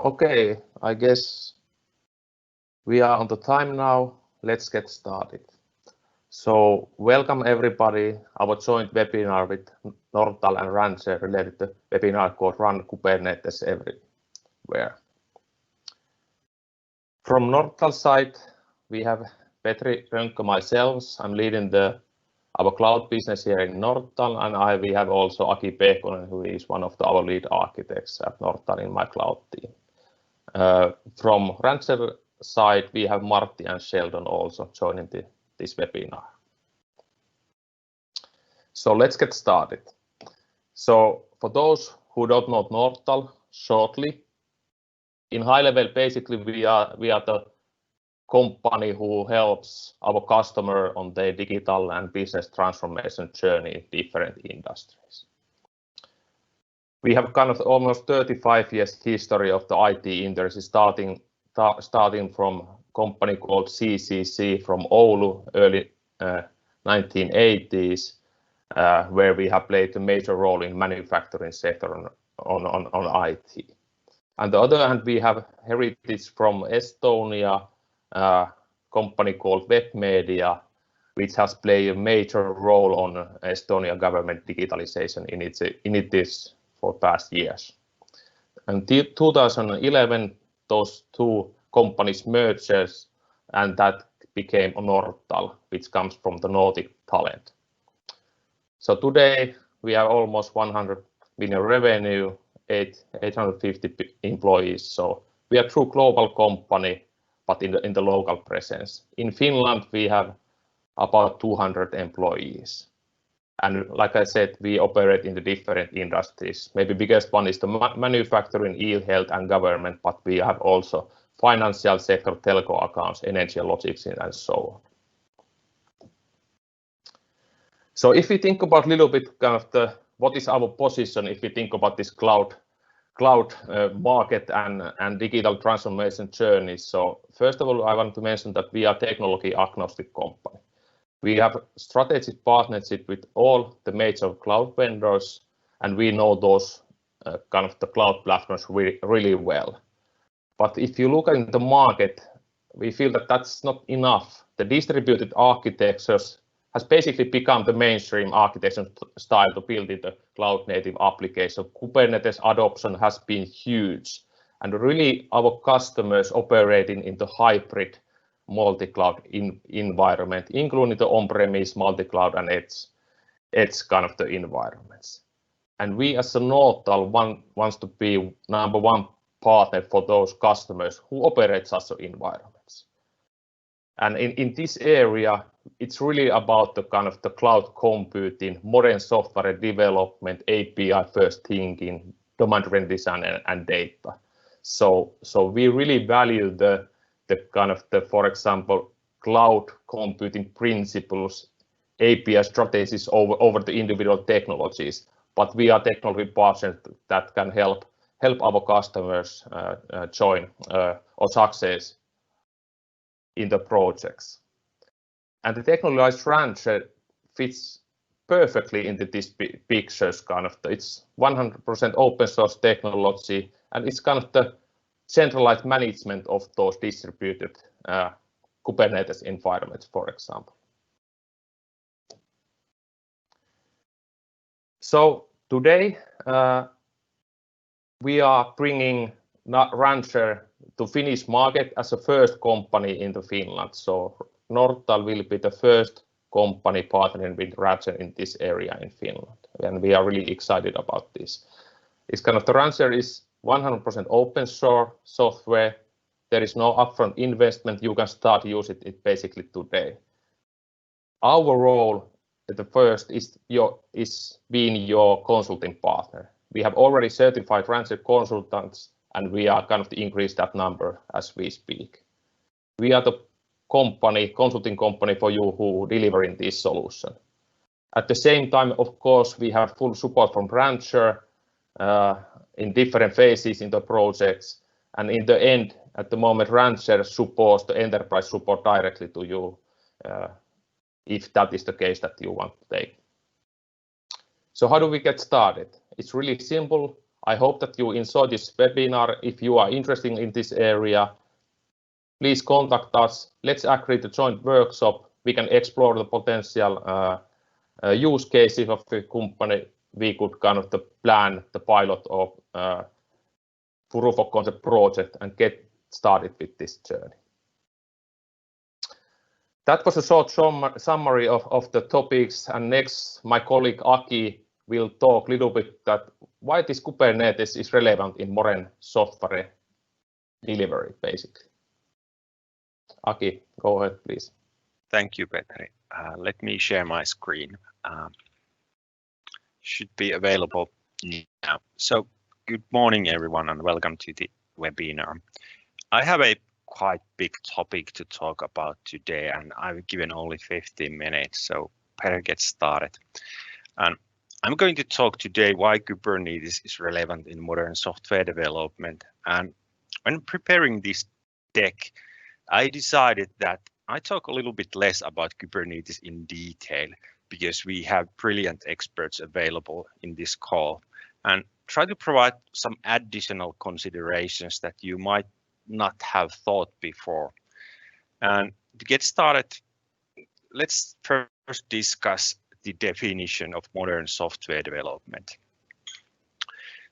Okay, I guess we are on the time now. Let's get started. So welcome everybody, our joint webinar with Nortal and Rancher related to webinar called Run Kubernetes Everywhere. From Nortal side, we have Petri Rönkö, myself. I'm leading our cloud business here in Nortal, and we have also Aki Pehkonen, who is one of our lead architects at Nortal in my cloud team. From Rancher side, we have Martti and Sheldon also joining this webinar. So let's get started. So for those who don't know Nortal, shortly, in high level, basically we are the company who helps our customer on their digital and business transformation journey in different industries. We have kind of almost 35 years history of the IT industry, starting from company called CCC from Oulu, early 1980s, where we have played a major role in manufacturing sector on IT. On the other hand, we have heritage from Estonia, company called Webmedia, which has played a major role on Estonia government digitalization initiatives for past years. Until 2011, those two companies merged, and that became Nortal, which comes from the Nordic talent. So today we have almost 100 million revenue, 850 employees. So we are a true global company, but in the local presence. In Finland, we have about 200 employees. And like I said, we operate in the different industries. Maybe biggest one is the manufacturing, e-health and government, but we have also financial sector, telco accounts, energy and logistics, and so on. So if we think about a little bit kind of what is our position, if we think about this cloud market and digital transformation journey. So first of all, I want to mention that we are technology agnostic company. We have strategic partnership with all the major cloud vendors, and we know those kind of the cloud platforms really well. But if you look at the market, we feel that that's not enough. The distributed architectures has basically become the mainstream architecture style to build in the cloud native application. Kubernetes adoption has been huge, and really our customers operating in the hybrid multi-cloud environment, including the on-premise, multi-cloud, and edge kind of the environments. And we as a Nortal wants to be number one partner for those customers who operate such environments. And in this area, it's really about the kind of the cloud computing, modern software development, API first thinking, domain-driven design, and data. So we really value the kind of for example, cloud computing principles, API strategies over the individual technologies. But we are technology partners that can help our customers join or success in the projects. And the technologized Rancher fits perfectly into this pictures kind of. It's 100% open source technology, and it's kind of the centralized management of those distributed Kubernetes environments, for example. So today we are bringing Rancher to Finnish market as a first company in Finland. So Nortal will be the first company partnering with Rancher in this area in Finland, and we are really excited about this. It's kind of the Rancher is 100% open source software. There is no upfront investment. You can start using it basically today. Our role at the first is being your consulting partner. We have already certified Rancher consultants, and we are kind of to increase that number as we speak. We are the consulting company for you who delivering this solution. At the same time, of course, we have full support from Rancher in different phases in the projects, and in the end, at the moment, Rancher supports the enterprise support directly to you if that is the case that you want to take. So how do we get started? It's really simple. I hope that you enjoy this webinar. If you are interested in this area, please contact us. Let's agree to joint workshop. We can explore the potential use cases of the company. We could kind of plan the pilot of proof of concept project and get started with this journey. That was a short summary of the topics, and next my colleague Aki will talk a little bit that why this Kubernetes is relevant in modern software delivery, basically. Aki, go ahead, please. Thank you, Petri. Let me share my screen. Should be available now. So, good morning, everyone, and welcome to the webinar. I have a quite big topic to talk about today, and I've given only 15 minutes, so better get started. And I'm going to talk today why Kubernetes is relevant in modern software development. And when preparing this deck, I decided that I talk a little bit less about Kubernetes in detail because we have brilliant experts available in this call, and try to provide some additional considerations that you might not have thought before. And to get started, let's first discuss the definition of modern software development.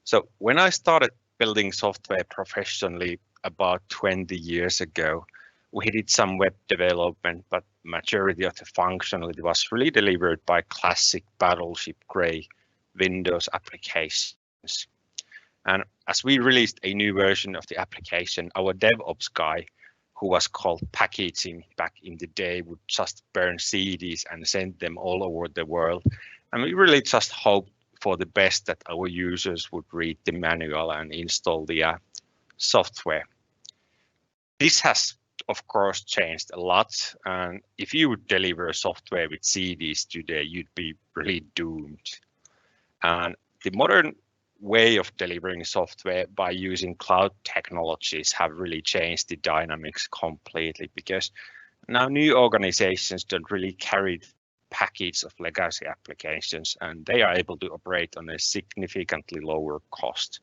So when I started building software professionally about 20 years ago, we did some web development, but majority of the functionality was really delivered by classic battleship gray Windows applications. And as we released a new version of the application, our DevOps guy, who was called packaging back in the day, would just burn CDs and send them all over the world. And we really just hoped for the best that our users would read the manual and install the software. This has, of course, changed a lot. And if you would deliver software with CDs today, you'd be really doomed. And the modern way of delivering software by using cloud technologies have really changed the dynamics completely, because now new organizations don't really carry package of legacy applications, and they are able to operate on a significantly lower cost.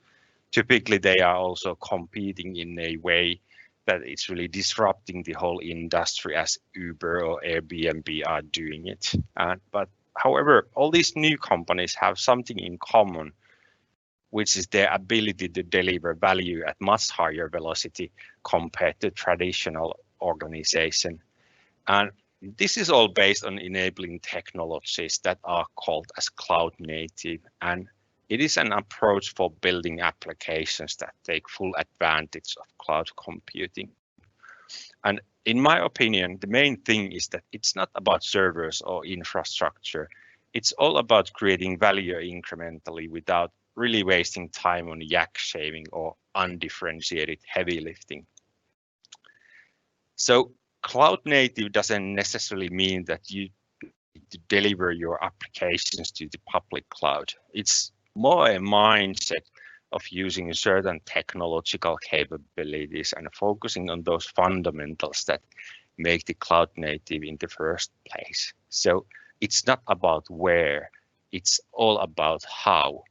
Typically, they are also competing in a way that it's really disrupting the whole industry as Uber or Airbnb are doing it. But however, all these new companies have something in common, which is their ability to deliver value at much higher velocity compared to traditional organization. And this is all based on enabling technologies that are called as cloud native. And it is an approach for building applications that take full advantage of cloud computing. And in my opinion, the main thing is that it's not about servers or infrastructure. It's all about creating value incrementally without really wasting time on yak shaving or undifferentiated heavy lifting. So cloud native doesn't necessarily mean that you need to deliver your applications to the public cloud. It's more a mindset of using certain technological capabilities and focusing on those fundamentals that make the cloud native in the first place. So it's not about where, it's all about how.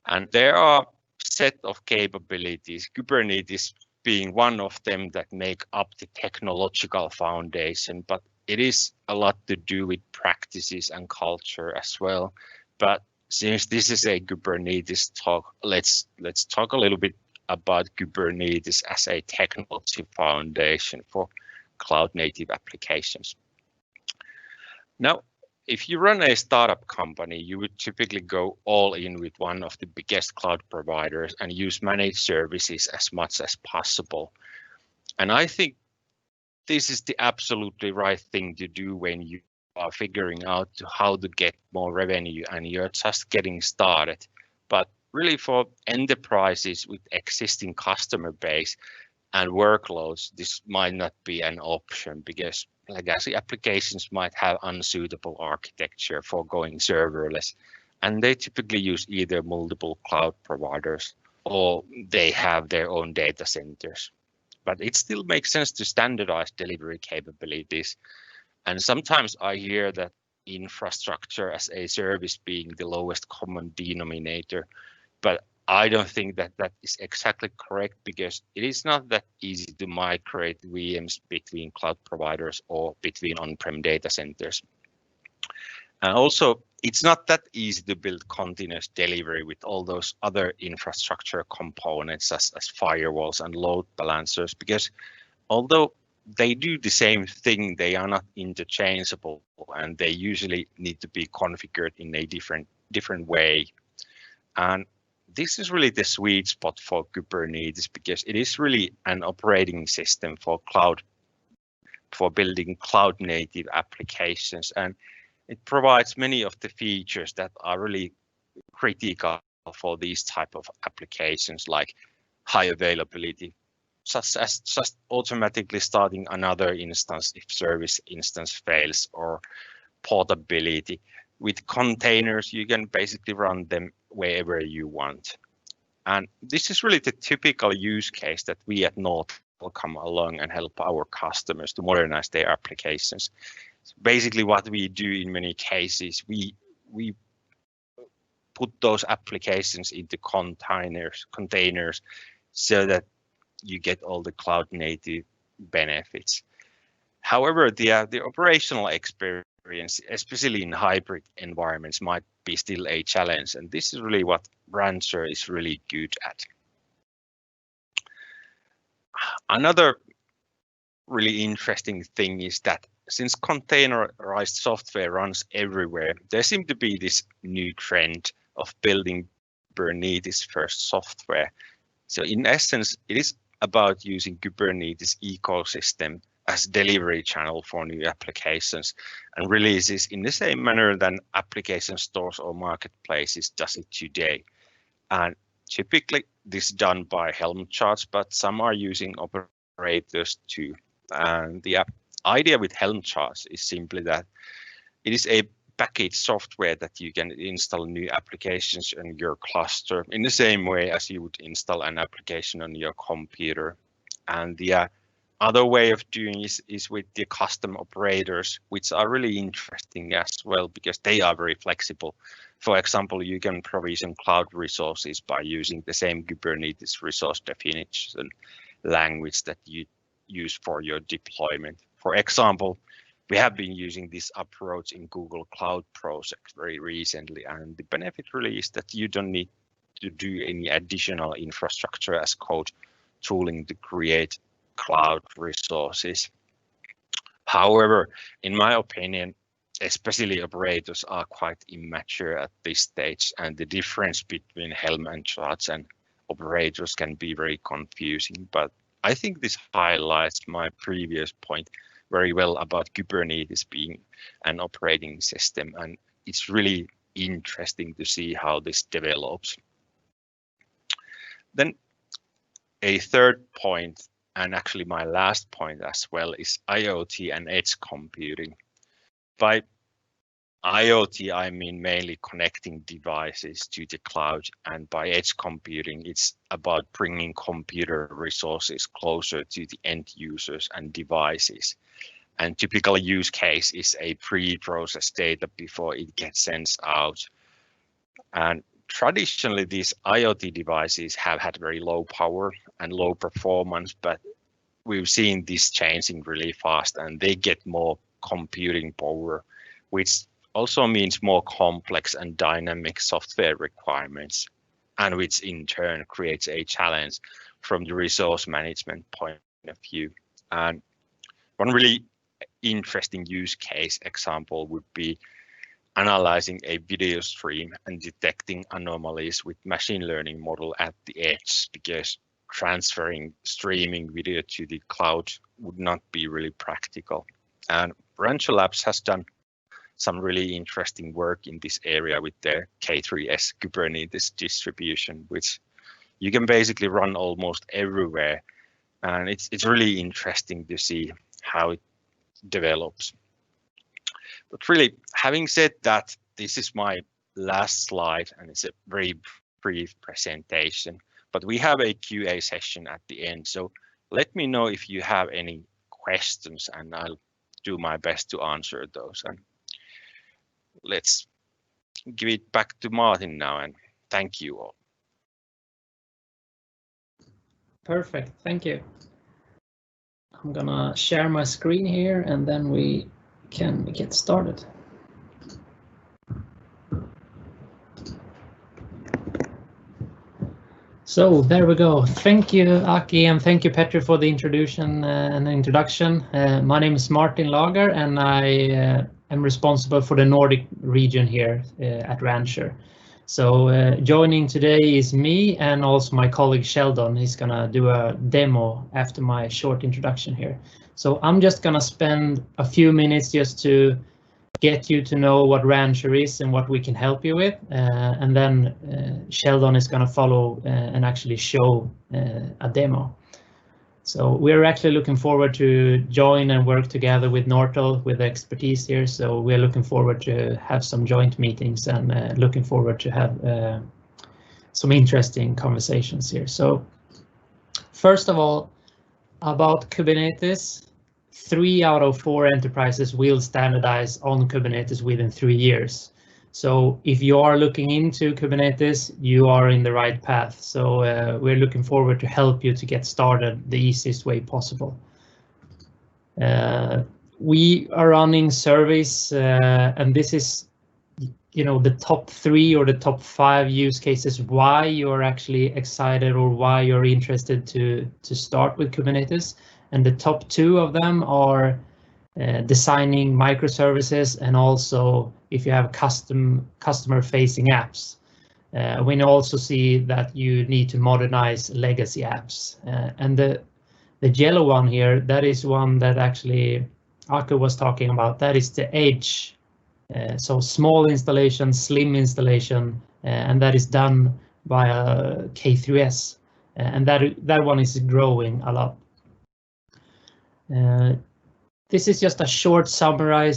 And there are a set of capabilities, Kubernetes being one of them, that make up the technological foundation, but it is a lot to do with practices and culture as well. But since this is a Kubernetes talk, let's talk a little bit about Kubernetes as a technology foundation for cloud native applications. Now, if you run a startup company, you would typically go all in with one of the biggest cloud providers and use managed services as much as possible. And I think this is the absolutely right thing to do when you are figuring out how to get more revenue and you're just getting started. But really for enterprises with existing customer base and workloads, this might not be an option because legacy applications might have unsuitable architecture for going serverless, and they typically use either multiple cloud providers or they have their own data centers. But it still makes sense to standardize delivery capabilities. And sometimes I hear that infrastructure as a service being the lowest common denominator but I don't think that that is exactly correct, because it is not that easy to migrate VMs between cloud providers or between on-prem data centers. And also, it's not that easy to build continuous delivery with all those other infrastructure components as firewalls and load balancers, because although they do the same thing, they are not interchangeable, and they usually need to be configured in a different way. And this is really the sweet spot for Kubernetes, because it is really an operating system for building cloud native applications, and it provides many of the features that are really critical for these type of applications, like high availability, such as just automatically starting another instance if service instance fails, or portability. With containers, you can basically run them wherever you want. And this is really the typical use case that we at Nortal will come along and help our customers to modernize their applications. So basically what we do in many cases, we put those applications into containers so that you get all the cloud native benefits. However, the operational experience, especially in hybrid environments, might be still a challenge, and this is really what Rancher is really good at. Another really interesting thing is that since containerized software runs everywhere, there seems to be this new trend of building Kubernetes first software. So in essence, it is about using Kubernetes ecosystem as delivery channel for new applications and releases in the same manner than application stores or marketplaces does it today. And typically this is done by Helm charts, but some are using operators too. And the idea with Helm charts is simply that it is a package software that you can install new applications on your cluster in the same way as you would install an application on your computer. And the other way of doing is with the custom operators, which are really interesting as well because they are very flexible. For example, you can provision cloud resources by using the same Kubernetes resource definition language that you use for your deployment. For example, we have been using this approach in Google Cloud projects very recently, and the benefit really is that you don't need to do any additional infrastructure as code tooling to create cloud resources. However, in my opinion, especially operators are quite immature at this stage, and the difference between Helm and charts and operators can be very confusing. But I think this highlights my previous point very well about Kubernetes being an operating system, and it's really interesting to see how this develops. Then a third point, and actually my last point as well, is IoT and edge computing. By IoT, I mean mainly connecting devices to the cloud, and by edge computing, it's about bringing computer resources closer to the end users and devices. And typical use case is a pre-processed data before it gets sent out. And traditionally, these IoT devices have had very low power and low performance, but we've seen this changing really fast, and they get more computing power, which also means more complex and dynamic software requirements, and which in turn creates a challenge from the resource management point of view. And one really interesting use case example would be analyzing a video stream and detecting anomalies with machine learning model at the edge, because transferring streaming video to the cloud would not be really practical. And Rancher Labs has done some really interesting work in this area with their K3s Kubernetes distribution, which you can basically run almost everywhere. And it's really interesting to see how it develops. But really, having said that, this is my last slide, and it's a very brief presentation. But we have a QA session at the end, so let me know if you have any questions, and I'll do my best to answer those. And let's give it back to Martin now, and thank you all. Perfect, thank you. I'm gonna share my screen here and then we can get started. So there we go. Thank you, Aki, and thank you, Petri, for the introduction. My name is Martin Lager, and I am responsible for the Nordic region here at Rancher. So joining today is me and also my colleague Sheldon. He's gonna do a demo after my short introduction here. So I'm just gonna spend a few minutes just to get you to know what Rancher is and what we can help you with, and then Sheldon is going to follow and actually show a demo. So we're actually looking forward to join and work together with Nortal with the expertise here. So we're looking forward to have some joint meetings and looking forward to have some interesting conversations here. So first of all, about Kubernetes. 3 out of 4 enterprises will standardize on Kubernetes within 3 years. So if you are looking into Kubernetes, you are in the right path. So we're looking forward to help you to get started the easiest way possible. We are running surveys, and this is, the top 3 or the top 5 use cases why you're actually excited or why you're interested to start with Kubernetes. And the top 2 of them are designing microservices and also if you have customer-facing apps. We also see that you need to modernize legacy apps. And the yellow one here, that is one that actually Aku was talking about. That is the edge. So small installation, slim installation, and that is done by a K3S. And that one is growing a lot. This is just a short summary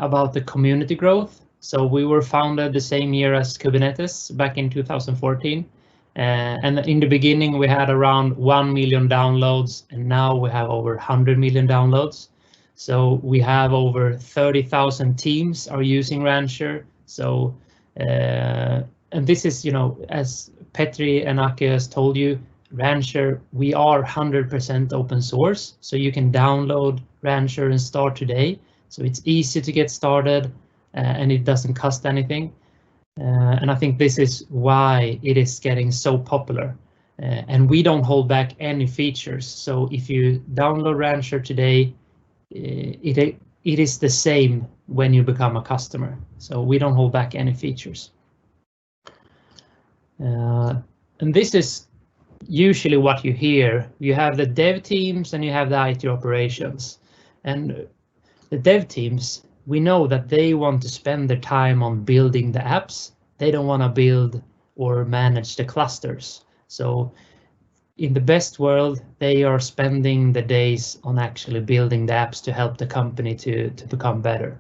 about the community growth. So we were founded the same year as Kubernetes back in 2014. And in the beginning, we had around 1 million downloads, and now we have over 100 million downloads. So we have over 30,000 teams are using Rancher. So, and this is, as Petri and Aki has told you, Rancher, we are 100% open source, so you can download Rancher and start today. So it's easy to get started and it doesn't cost anything. And I think this is why it is getting so popular. And we don't hold back any features. So if you download Rancher today, it is the same when you become a customer. So we don't hold back any features. And this is usually what you hear. You have the dev teams and you have the IT operations. And the dev teams, we know that they want to spend their time on building the apps. They don't want to build or manage the clusters. So in the best world, they are spending the days on actually building the apps to help the company to become better.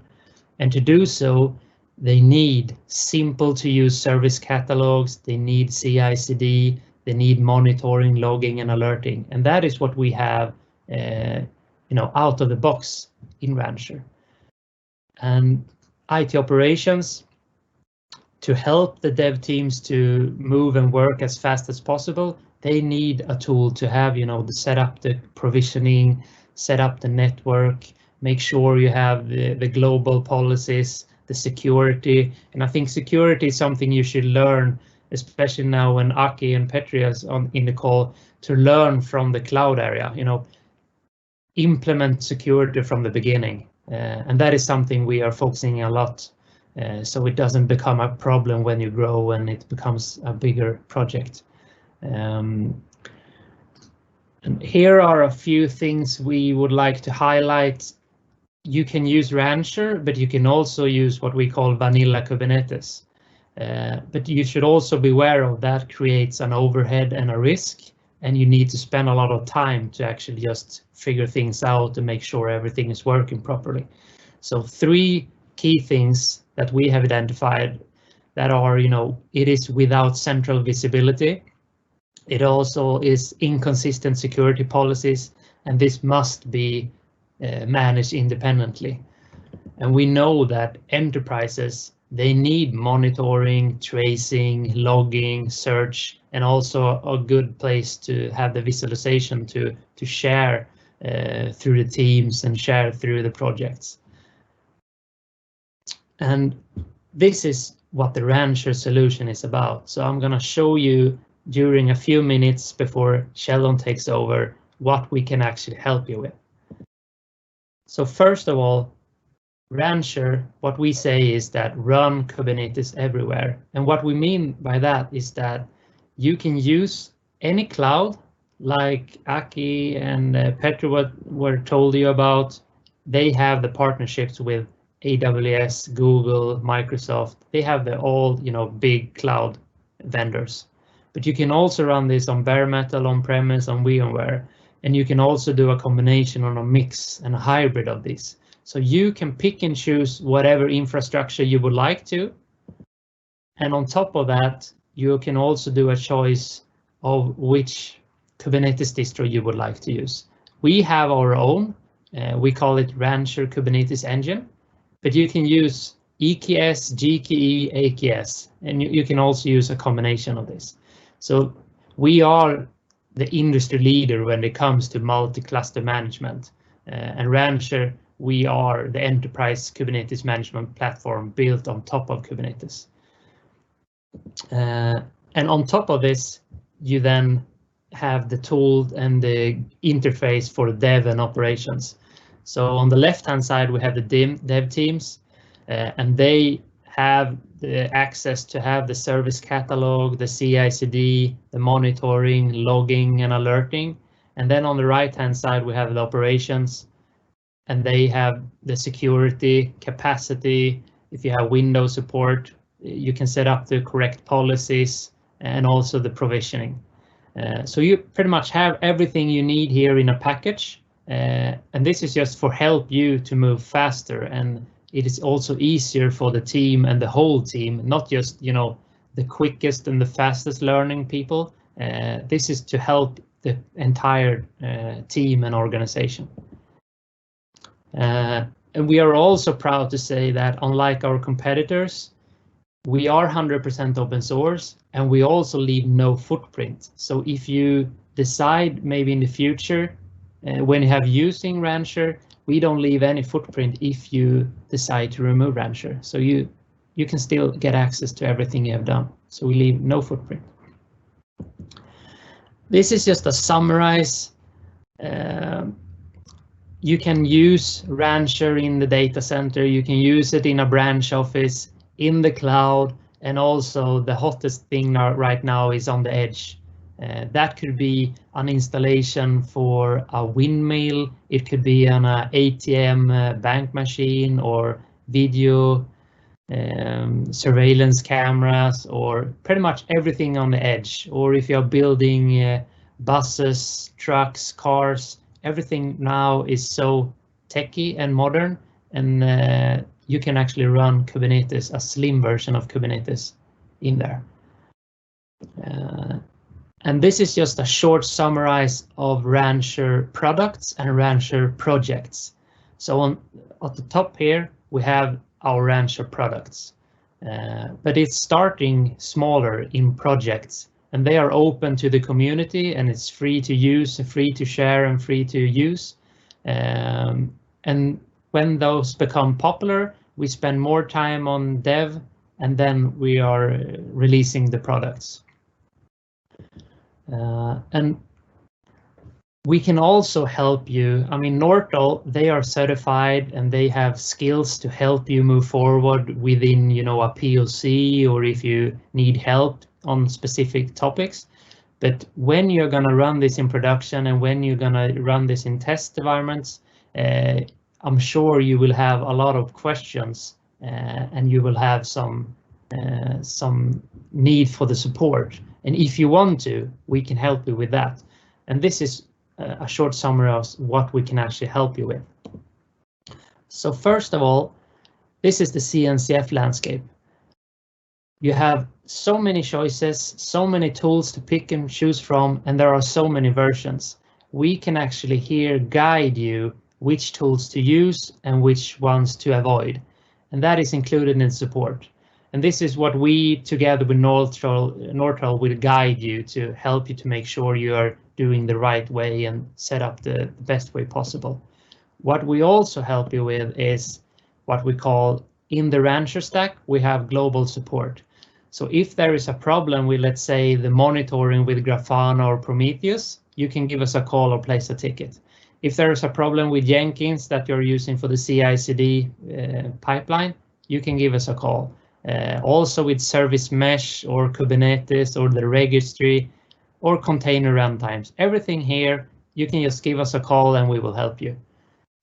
And to do so, they need simple to use service catalogs. They need CI/CD. They need monitoring, logging, and alerting, and that is what we have, out of the box in Rancher. And IT operations, to help the dev teams to move and work as fast as possible, they need a tool to have, to set up the provisioning, set up the network, make sure you have the global policies, the security, and I think security is something you should learn, especially now when Aki and Petri is in the call, to learn from the cloud area, implement security from the beginning. And that is something we are focusing a lot, so it doesn't become a problem when you grow and it becomes a bigger project. And here are a few things we would like to highlight. You can use Rancher, but you can also use what we call vanilla Kubernetes. But you should also be aware of that creates an overhead and a risk, and you need to spend a lot of time to actually just figure things out and make sure everything is working properly. So 3 key things that we have identified that are, it is without central visibility. It also is inconsistent security policies, and this must be managed independently. And we know that enterprises, they need monitoring, tracing, logging, search, and also a good place to have the visualization to share through the teams and share through the projects. And this is what the Rancher solution is about. So I'm going to show you during a few minutes before Sheldon takes over what we can actually help you with. So first of all, Rancher, what we say is that run Kubernetes everywhere. And what we mean by that is that you can use any cloud like Aki and Petro were told you about. They have the partnerships with AWS, Google, Microsoft. They have the all, big cloud vendors. But you can also run this on bare metal, on premise, on VMware. And you can also do a combination on a mix and a hybrid of these. So you can pick and choose whatever infrastructure you would like to. And on top of that, you can also do a choice of which Kubernetes distro you would like to use. We have our own, we call it Rancher Kubernetes Engine, but you can use EKS, GKE, AKS, and you can also use a combination of this. So we are the industry leader when it comes to multi-cluster management, and Rancher, we are the enterprise Kubernetes management platform built on top of Kubernetes. And on top of this, you then have the tool and the interface for dev and operations. So on the left-hand side, we have the dev teams, and they have the access to have the service catalog, the CI/CD, the monitoring, logging, and alerting. And then on the right-hand side, we have the operations, and they have the security, capacity. If you have Windows support, you can set up the correct policies and also the provisioning. So you pretty much have everything you need here in a package. And this is just for help you to move faster. And it is also easier for the team and the whole team, not just, the quickest and the fastest learning people. This is to help the entire team and organization. And we are also proud to say that unlike our competitors, we are 100% open source, and we also leave no footprint. So if you decide maybe in the future, when you have using Rancher, we don't leave any footprint if you decide to remove Rancher. So you can still get access to everything you have done. So we leave no footprint. This is just a summarize. You can use Rancher in the data center. You can use it in a branch office, in the cloud, and also the hottest thing right now is on the edge. That could be an installation for a windmill. It could be on an ATM bank machine or video surveillance cameras, or pretty much everything on the edge. Or if you're building buses, trucks, cars, everything now is so techy and modern, and you can actually run Kubernetes, a slim version of Kubernetes in there. And this is just a short summarize of Rancher products and Rancher projects. So at the top here, we have our Rancher products, but it's starting smaller in projects, and they are open to the community, and it's free to use, free to share, and free to use. And when those become popular, we spend more time on dev, and then we are releasing the products. And we can also help you. I mean, Nortal, they are certified and they have skills to help you move forward within, a POC, or if you need help on specific topics. But when you're going to run this in production and when you're going to run this in test environments, I'm sure you will have a lot of questions, and you will have some need for the support. And if you want to, we can help you with that. And this is a short summary of what we can actually help you with. So first of all, this is the CNCF landscape. You have so many choices, so many tools to pick and choose from, and there are so many versions. We can actually here guide you which tools to use and which ones to avoid. And that is included in support. And this is what we, together with Nortal, will guide you to help you to make sure you are doing the right way and set up the best way possible. What we also help you with is what we call in the Rancher stack, we have global support. So if there is a problem with, let's say, the monitoring with Grafana or Prometheus, you can give us a call or place a ticket. If there is a problem with Jenkins that you're using for the CI/CD pipeline, you can give us a call. Also with Service Mesh or Kubernetes or the registry or container runtimes, everything here, you can just give us a call and we will help you.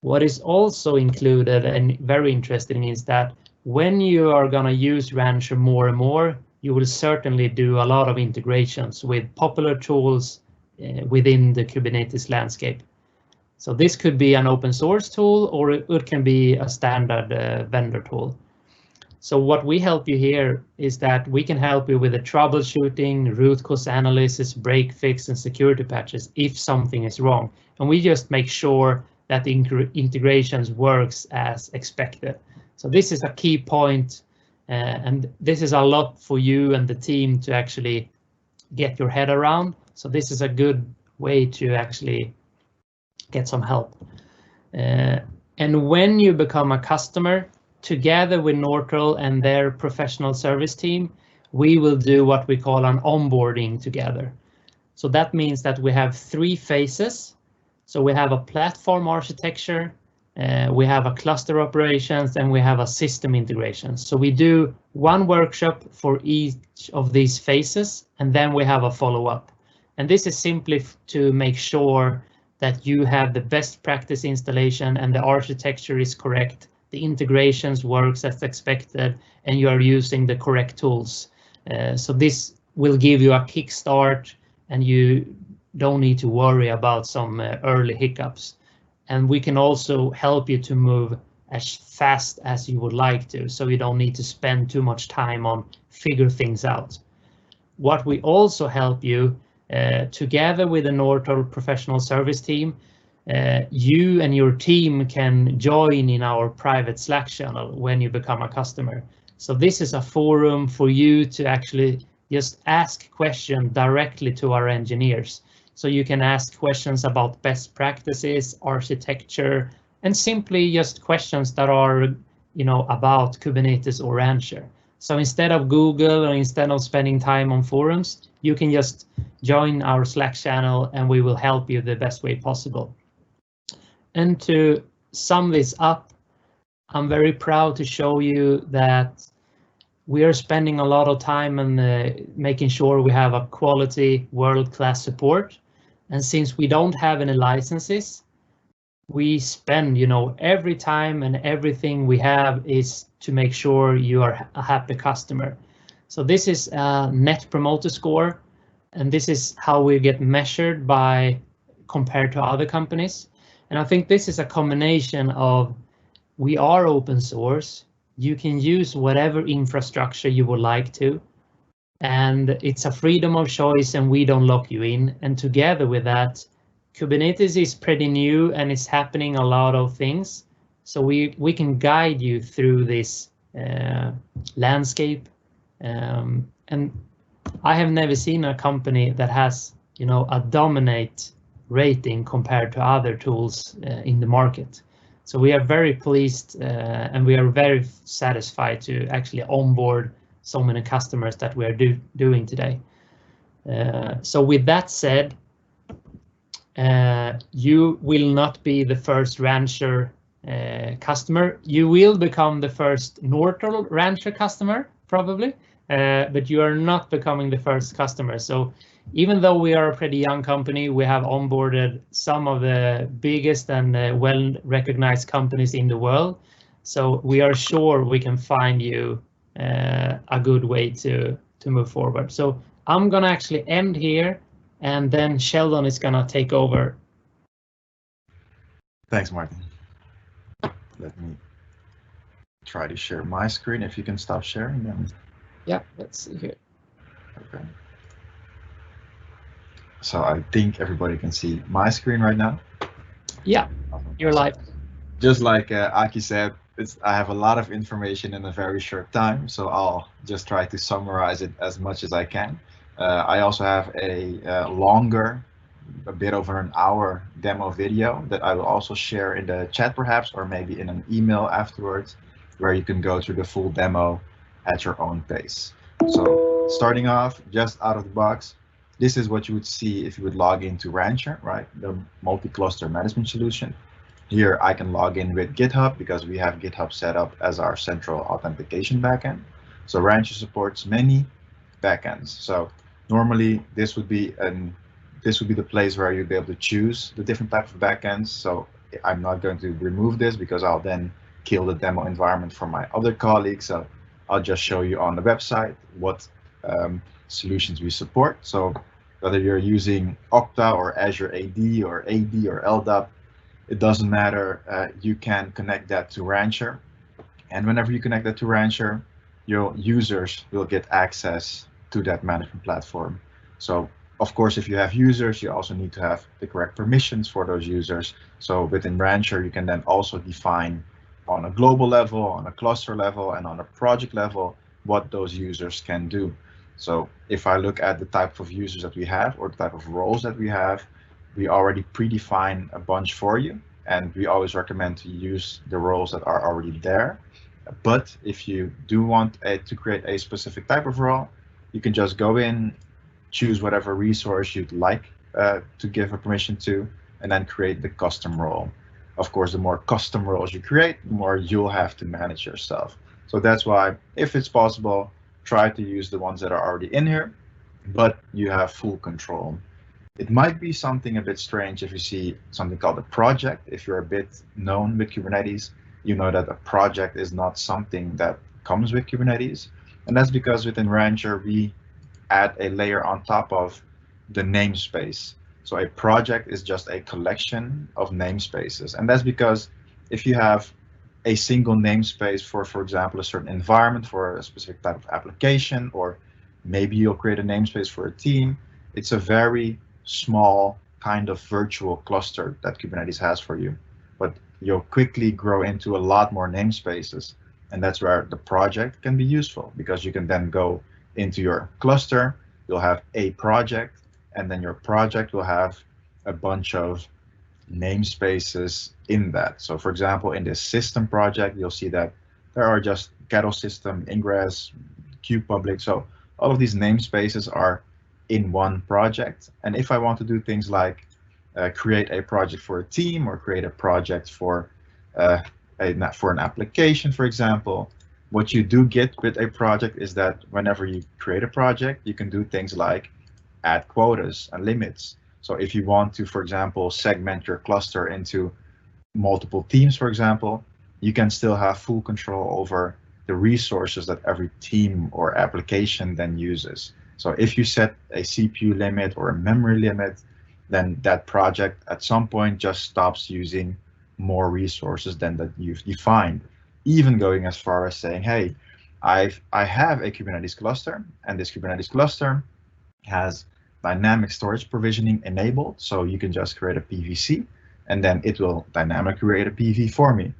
What is also included and very interesting is that when you are going to use Rancher more and more, you will certainly do a lot of integrations with popular tools within the Kubernetes landscape. So this could be an open source tool, or it can be a standard vendor tool. So what we help you here is that we can help you with the troubleshooting, root cause analysis, break fix, and security patches if something is wrong. And we just make sure that the integrations works as expected. So this is a key point, and this is a lot for you and the team to actually get your head around. So this is a good way to actually get some help. And when you become a customer, together with Nortal and their professional service team, we will do what we call an onboarding together. So that means that we have 3 phases. So we have a platform architecture, we have a cluster operations, and we have a system integration. So we do 1 workshop for each of these phases, and then we have a follow-up. And this is simply to make sure that you have the best practice installation and the architecture is correct, the integrations works as expected, and you are using the correct tools. So this will give you a kickstart, and you don't need to worry about some early hiccups. And we can also help you to move as fast as you would like to, so you don't need to spend too much time on figure things out. What we also help you together with the Nortal professional service team, you and your team can join in our private Slack channel when you become a customer. So this is a forum for you to actually just ask questions directly to our engineers. So you can ask questions about best practices, architecture, and simply just questions that are, about Kubernetes or Rancher. So instead of Google or instead of spending time on forums, you can just join our Slack channel and we will help you the best way possible. And to sum this up, I'm very proud to show you that we are spending a lot of time on making sure we have a quality world-class support. And since we don't have any licenses, we spend, every time and everything we have is to make sure you are a happy customer. So this is a Net Promoter Score, and this is how we get measured by compared to other companies. And I think this is a combination of we are open source, you can use whatever infrastructure you would like to, and it's a freedom of choice and we don't lock you in. And together with that, Kubernetes is pretty new and it's happening a lot of things. So we can guide you through this landscape. And I have never seen a company that has, a dominate rating compared to other tools in the market. So we are very pleased and we are very satisfied to actually onboard so many customers that we are doing today. So with that said, you will not be the first Rancher customer. You will become the first Nortal Rancher customer, probably, but you are not becoming the first customer. So even though we are a pretty young company, we have onboarded some of the biggest and well-recognized companies in the world. So we are sure we can find you a good way to move forward. So I'm gonna actually end here, and then Sheldon is gonna take over. Thanks, Martin. Let me try to share my screen. If you can stop sharing, then. Yeah, let's see here. Okay. So I think everybody can see my screen right now. Yeah, you're live. Just like Aki said, I have a lot of information in a very short time, so I'll just try to summarize it as much as I can. I also have a longer, a bit over an hour demo video that I will also share in the chat perhaps, or maybe in an email afterwards, where you can go through the full demo at your own pace. So starting off, just out of the box, this is what you would see if you would log into Rancher, right? The multi-cluster management solution. Here I can log in with GitHub because we have GitHub set up as our central authentication backend. So Rancher supports many backends. So normally this would be the place where you'd be able to choose the different types of backends. So I'm not going to remove this because I'll then kill the demo environment for my other colleagues. So I'll just show you on the website what solutions we support. So whether you're using Okta or Azure AD or LDAP, it doesn't matter. You can connect that to Rancher. And whenever you connect that to Rancher, your users will get access to that management platform. So of course, if you have users, you also need to have the correct permissions for those users. So within Rancher, you can then also define on a global level, on a cluster level, and on a project level, what those users can do. So if I look at the type of users that we have or the type of roles that we have, we already predefine a bunch for you, and we always recommend to use the roles that are already there. But if you do want to create a specific type of role, you can just go in, choose whatever resource you'd like to give a permission to, and then create the custom role. Of course, the more custom roles you create, the more you'll have to manage yourself. So that's why, if it's possible, try to use the ones that are already in here, but you have full control. It might be something a bit strange if you see something called a project. If you're a bit known with Kubernetes, you know that a project is not something that comes with Kubernetes. And that's because within Rancher, we add a layer on top of the namespace. So a project is just a collection of namespaces. And that's because if you have a single namespace for example, a certain environment for a specific type of application, or maybe you'll create a namespace for a team, it's a very small kind of virtual cluster that Kubernetes has for you. But you'll quickly grow into a lot more namespaces. And that's where the project can be useful, because you can then go into your cluster, you'll have a project, and then your project will have a bunch of namespaces in that. So for example, in this system project, you'll see that there are just cattle system, ingress, kubepublic. So all of these namespaces are in one project. And if I want to do things like create a project for a team or create a project for an application, for example, what you do get with a project is that whenever you create a project, you can do things like add quotas and limits. So if you want to, for example, segment your cluster into multiple teams, for example, you can still have full control over the resources that every team or application then uses. So if you set a CPU limit or a memory limit, then that project at some point just stops using more resources than that you've defined, even going as far as saying, hey, I have a Kubernetes cluster, and this Kubernetes cluster has dynamic storage provisioning enabled. So you can just create a PVC, and then it will dynamically create a PV for me.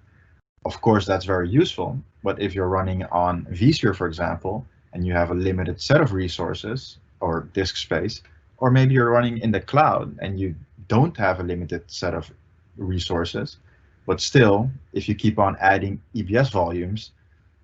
Of course, that's very useful. But if you're running on vSphere, for example, and you have a limited set of resources or disk space, or maybe you're running in the cloud and you don't have a limited set of resources, but still, if you keep on adding EBS volumes,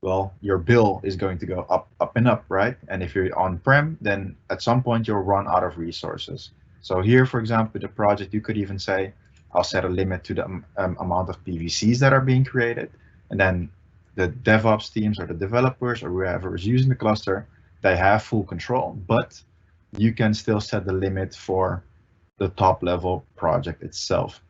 well, your bill is going to go up and up, right? And if you're on-prem, then at some point you'll run out of resources. So here, for example, with the project, you could even say, I'll set a limit to the amount of PVCs that are being created. And then the DevOps teams or the developers or whoever is using the cluster, they have full control, but you can still set the limit for the top level project itself.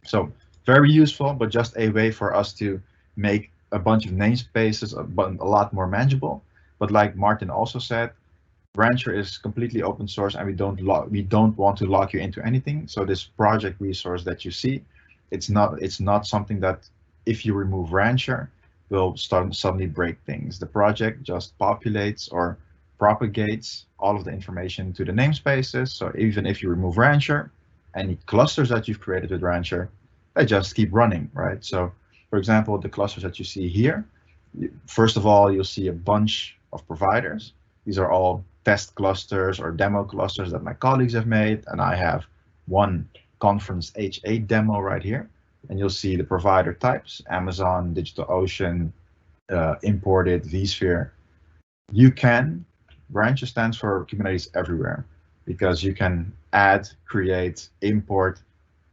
So very useful, but just a way for us to make a bunch of namespaces a lot more manageable. But like Martin also said, Rancher is completely open source, and we don't want to lock you into anything. So this project resource that you see, it's not something that if you remove Rancher will suddenly break things. The project just populates or propagates all of the information to the namespaces. So even if you remove Rancher, any clusters that you've created with Rancher, they just keep running, right? So For example, the clusters that you see here, first of all, you'll see a bunch of providers. These are all test clusters or demo clusters that my colleagues have made, and I have one Conference H8 demo right here. And you'll see the provider types: Amazon, DigitalOcean, imported, vSphere. You can, Rancher stands for Kubernetes Everywhere, because you can add, create, import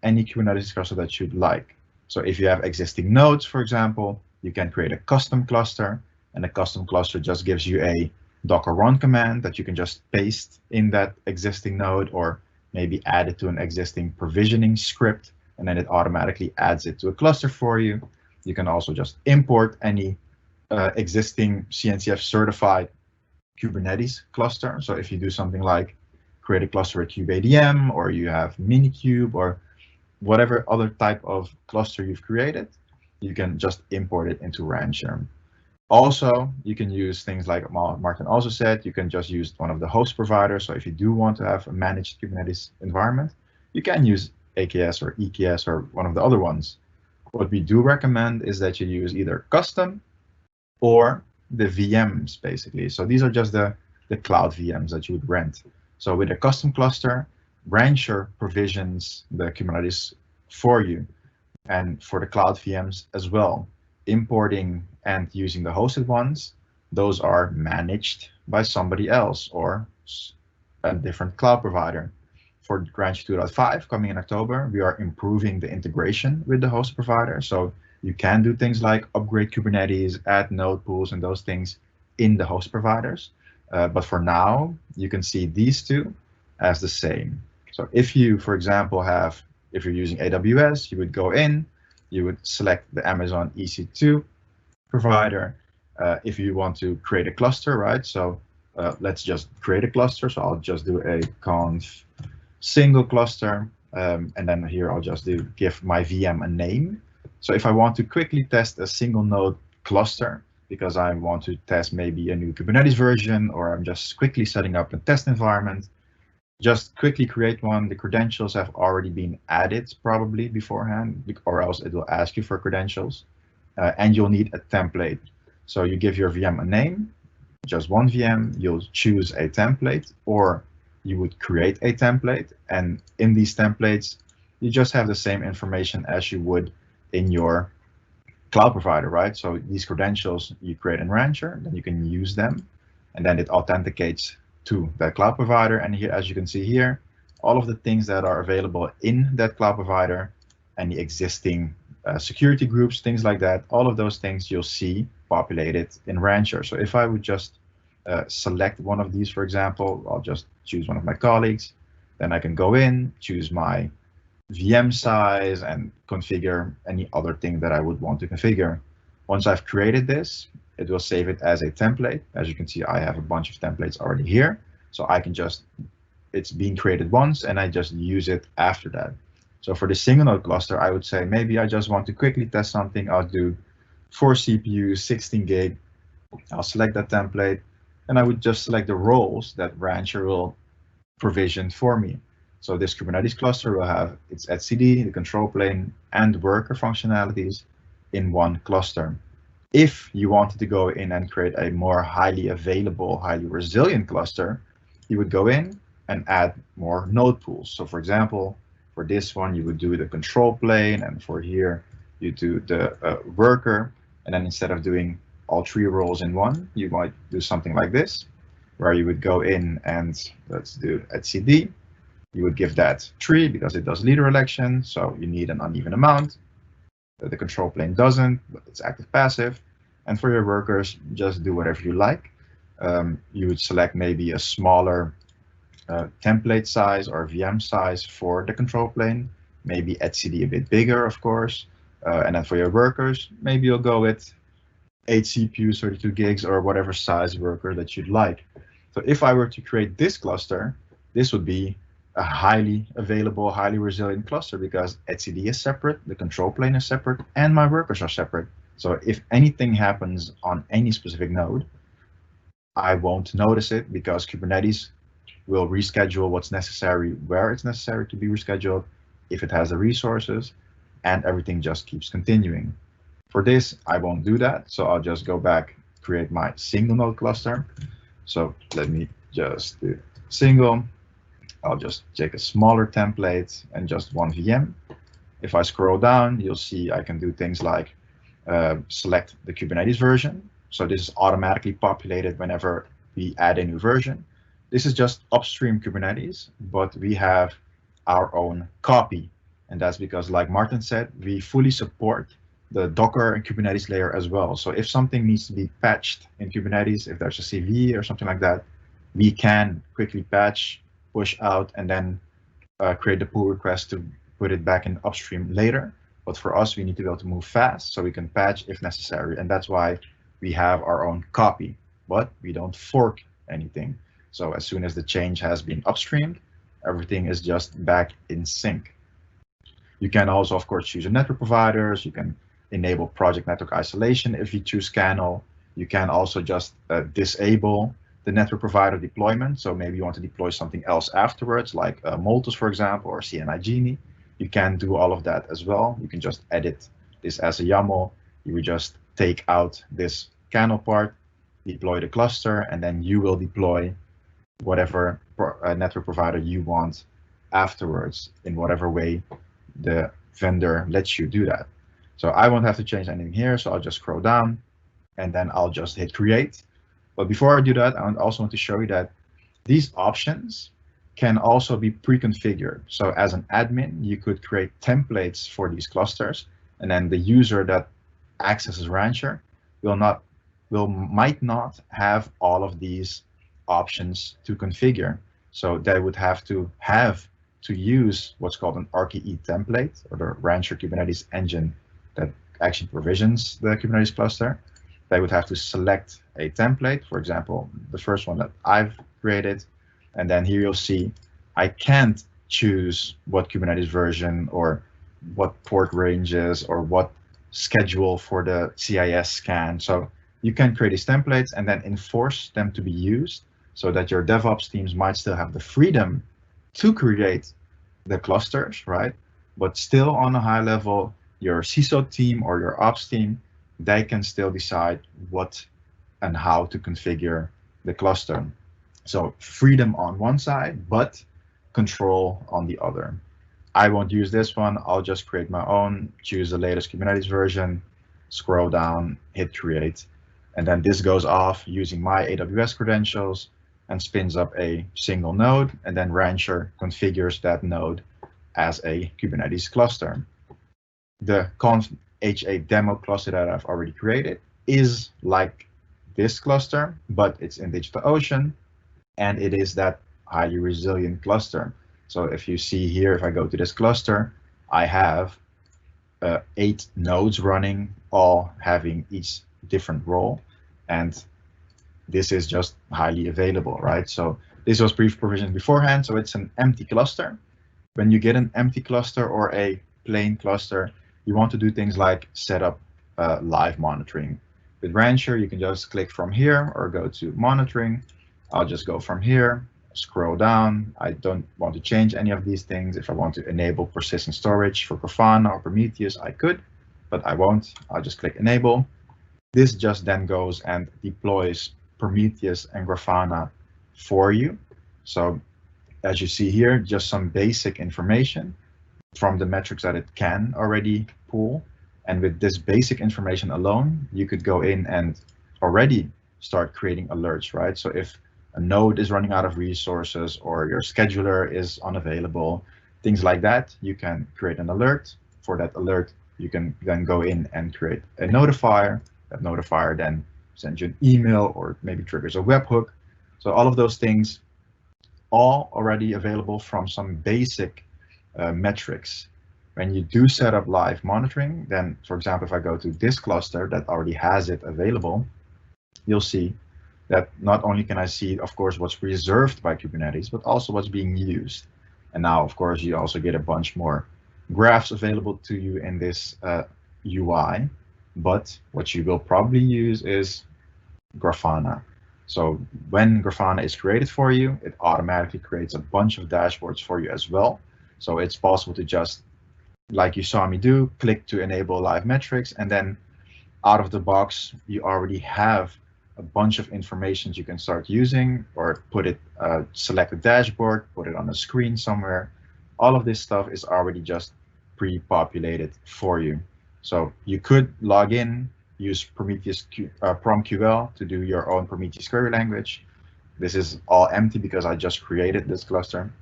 any Kubernetes cluster that you'd like. So if you have existing nodes, for example, you can create a custom cluster, and a custom cluster just gives you a Docker run command that you can just paste in that existing node, or maybe add it to an existing provisioning script, and then it automatically adds it to a cluster for you. You can also just import any existing CNCF certified Kubernetes cluster. So if you do something like create a cluster at kubeadm, or you have Minikube, or whatever other type of cluster you've created, you can just import it into Rancher. Also, you can use things like Martin also said, you can just use one of the host providers. So if you do want to have a managed Kubernetes environment, you can use AKS or EKS or one of the other ones. What we do recommend is that you use either custom or the VMs, basically. So these are just the cloud VMs that you would rent. So with a custom cluster, Rancher provisions the Kubernetes for you, and for the cloud VMs as well. Importing and using the hosted ones, those are managed by somebody else or a different cloud provider. For Rancher 2.5 coming in October, we are improving the integration with the host provider. So you can do things like upgrade Kubernetes, add node pools, and those things in the host providers. But for now, you can see these two as the same. So if you, for example, if you're using AWS, you would go in, you would select the Amazon EC2 provider. If you want to create a cluster, right? So let's just create a cluster. So I'll just do a conf single cluster. And then here I'll just give my VM a name. So if I want to quickly test a single node cluster, because I want to test maybe a new Kubernetes version, or I'm just quickly setting up a test environment, just quickly create one. The credentials have already been added probably beforehand, or else it will ask you for credentials. And you'll need a template. So you give your VM a name, just one VM, you'll choose a template, or you would create a template. And in these templates, you just have the same information as you would in your cloud provider, right? So these credentials you create in Rancher, then you can use them, and then it authenticates to that cloud provider. And here, as you can see here, all of the things that are available in that cloud provider and the existing security groups, things like that, all of those things you'll see populated in Rancher. So if I would just select one of these, for example, I'll just choose one of my colleagues, then I can go in, choose my VM size, and configure any other thing that I would want to configure. Once I've created this, it will save it as a template. As you can see, I have a bunch of templates already here. So I can just, it's being created once and I just use it after that. So for the single node cluster, I would say maybe I just want to quickly test something. I'll do 4 CPUs, 16 gig. I'll select that template, and I would just select the roles that Rancher will provision for me. So this Kubernetes cluster will have its etcd, the control plane, and worker functionalities in one cluster. If you wanted to go in and create a more highly available, highly resilient cluster, you would go in and add more node pools. So for example, for this one, you would do the control plane, and for here, you do the worker. And then instead of doing all 3 roles in one, you might do something like this, where you would go in and let's do etcd. You would give that 3 because it does leader election, so you need an uneven amount. The control plane doesn't, but it's active passive. And for your workers, just do whatever you like. You would select maybe a smaller template size or VM size for the control plane, maybe etcd a bit bigger, of course. And then for your workers, maybe you'll go with 8 CPUs, 32 gigs, or whatever size worker that you'd like. So if I were to create this cluster, this would be a highly available, highly resilient cluster, because etcd is separate, the control plane is separate, and my workers are separate. So if anything happens on any specific node, I won't notice it, because Kubernetes will reschedule what's necessary where it's necessary to be rescheduled if it has the resources, and everything just keeps continuing. For this, I won't do that. So I'll just go back, create my single node cluster. So let me just do single. I'll just take a smaller template and just one VM. If I scroll down, you'll see I can do things like select the Kubernetes version. So this is automatically populated whenever we add a new version. This is just upstream Kubernetes, but we have our own copy. And that's because, like Martin said, we fully support the Docker and Kubernetes layer as well. So if something needs to be patched in Kubernetes, if there's a CV or something like that, we can quickly patch, push out, and then create the pull request to put it back in upstream later. But for us, we need to be able to move fast, so we can patch if necessary. And that's why we have our own copy, but we don't fork anything. So as soon as the change has been upstreamed, everything is just back in sync. You can also, of course, choose your network providers. You can enable project network isolation if you choose Canal. You can also just disable the network provider deployment. So maybe you want to deploy something else afterwards, like Multus, for example, or CNI Genie. You can do all of that as well. You can just edit this as a YAML. You would just take out this Canal part, deploy the cluster, and then you will deploy whatever network provider you want afterwards in whatever way the vendor lets you do that. So I won't have to change anything here, so I'll just scroll down and then I'll just hit create. But before I do that, I also want to show you that these options can also be pre-configured. So as an admin, you could create templates for these clusters, and then the user that accesses Rancher might not have all of these options to configure. So they would have to use what's called an RKE template, or the Rancher Kubernetes engine that actually provisions the Kubernetes cluster. They would have to select a template, for example, the first one that I've created. And then here you'll see I can't choose what Kubernetes version or what port ranges or what schedule for the CIS scan. So you can create these templates and then enforce them to be used so that your DevOps teams might still have the freedom to create the clusters, right? But still on a high level, your CISO team or your ops team, they can still decide what and how to configure the cluster. So freedom on one side, but control on the other. I won't use this one. I'll just create my own, choose the latest Kubernetes version, scroll down, hit create. And then this goes off using my AWS credentials and spins up a single node. And then Rancher configures that node as a Kubernetes cluster. The conf H8 demo cluster that I've already created is like this cluster, but it's in DigitalOcean, and it is that highly resilient cluster. So if you see here, if I go to this cluster, I have 8 nodes running, all having each different role, and this is just highly available, right? So this was pre-provisioned beforehand, so it's an empty cluster. When you get an empty cluster or a plain cluster, you want to do things like set up live monitoring. With Rancher, you can just click from here or go to monitoring. I'll just go from here, scroll down. I don't want to change any of these things. If I want to enable persistent storage for Grafana or Prometheus, I could, but I won't. I'll just click enable. This just then goes and deploys Prometheus and Grafana for you. So as you see here, just some basic information from the metrics that it can already pull. And with this basic information alone, you could go in and already start creating alerts, right? So if a node is running out of resources or your scheduler is unavailable, things like that, you can create an alert. For that alert, you can then go in and create a notifier. That notifier then sends you an email or maybe triggers a webhook. So all of those things, all already available from some basic metrics. When you do set up live monitoring, then, for example, if I go to this cluster that already has it available, you'll see that not only can I see, of course, what's reserved by Kubernetes, but also what's being used. And now, of course, you also get a bunch more graphs available to you in this UI. But what you will probably use is Grafana. So when Grafana is created for you, it automatically creates a bunch of dashboards for you as well. So it's possible to just, like you saw me do, click to enable live metrics, and then out of the box, you already have a bunch of information you can start using, or put it, select a dashboard, put it on a screen somewhere. All of this stuff is already just pre-populated for you. So you could log in, use Prometheus PromQL to do your own Prometheus query language. This is all empty because I just created this cluster.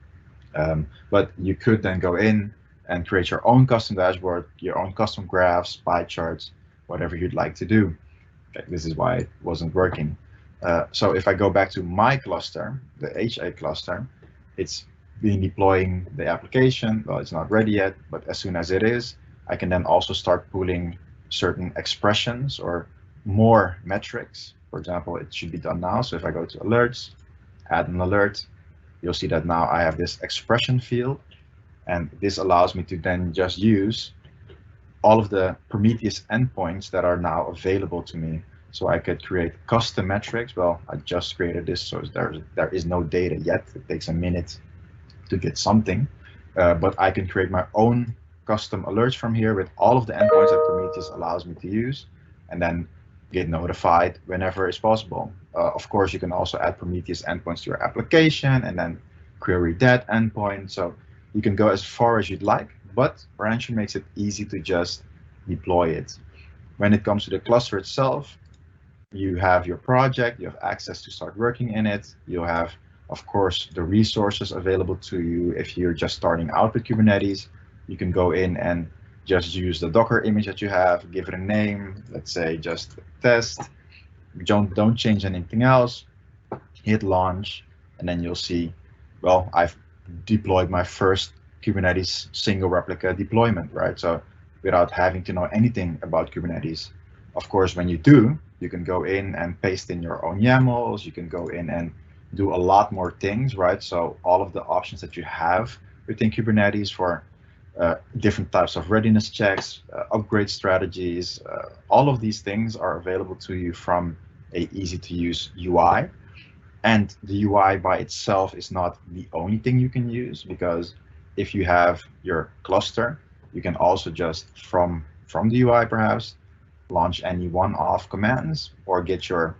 But you could then go in and create your own custom dashboard, your own custom graphs, pie charts, whatever you'd like to do. Okay, this is why it wasn't working. So if I go back to my cluster, the HA cluster, it's been deploying the application. Well, it's not ready yet, but as soon as it is, I can then also start pulling certain expressions or more metrics. For example, it should be done now. So if I go to alerts, add an alert, you'll see that now I have this expression field, and this allows me to then just use all of the Prometheus endpoints that are now available to me. So I could create custom metrics. Well, I just created this, so there is no data yet. It takes a minute to get something, but I can create my own custom alerts from here with all of the endpoints that Prometheus allows me to use, and then get notified whenever it's possible. Of course, you can also add Prometheus endpoints to your application and then query that endpoint. So you can go as far as you'd like, but Rancher makes it easy to just deploy it. When it comes to the cluster itself, you have your project, you have access to start working in it. You have, of course, the resources available to you. If you're just starting out with Kubernetes, you can go in and just use the Docker image that you have, give it a name, let's say just test. Don't change anything else, hit launch, and then you'll see, well, I've deployed my first Kubernetes single replica deployment, right? So without having to know anything about Kubernetes. Of course, when you do, you can go in and paste in your own YAMLs, you can go in and do a lot more things, right? So all of the options that you have within Kubernetes for different types of readiness checks, upgrade strategies, all of these things are available to you from a easy to use UI. And the UI by itself is not the only thing you can use, because if you have your cluster, you can also just from the UI perhaps launch any one-off commands or get your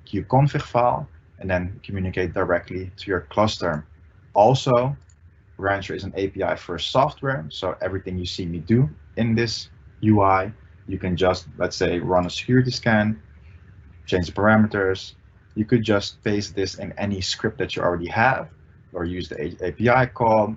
kubeconfig file and then communicate directly to your cluster. Also, Rancher is an API first software, so everything you see me do in this UI, you can just, let's say, run a security scan, change the parameters. You could just paste this in any script that you already have, or use the API call.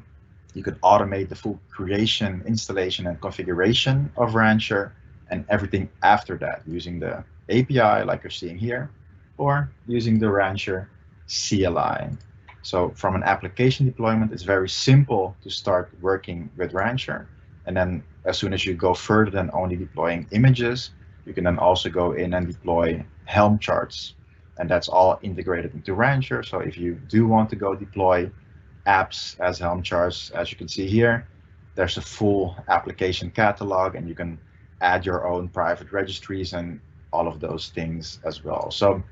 You could automate the full creation, installation, and configuration of Rancher, and everything after that using the API like you're seeing here, or using the Rancher CLI. So from an application deployment, it's very simple to start working with Rancher. And then as soon as you go further than only deploying images, you can then also go in and deploy Helm charts. And that's all integrated into Rancher. So if you do want to go deploy apps as Helm charts, as you can see here, there's a full application catalog, and you can add your own private registries and all of those things as well. So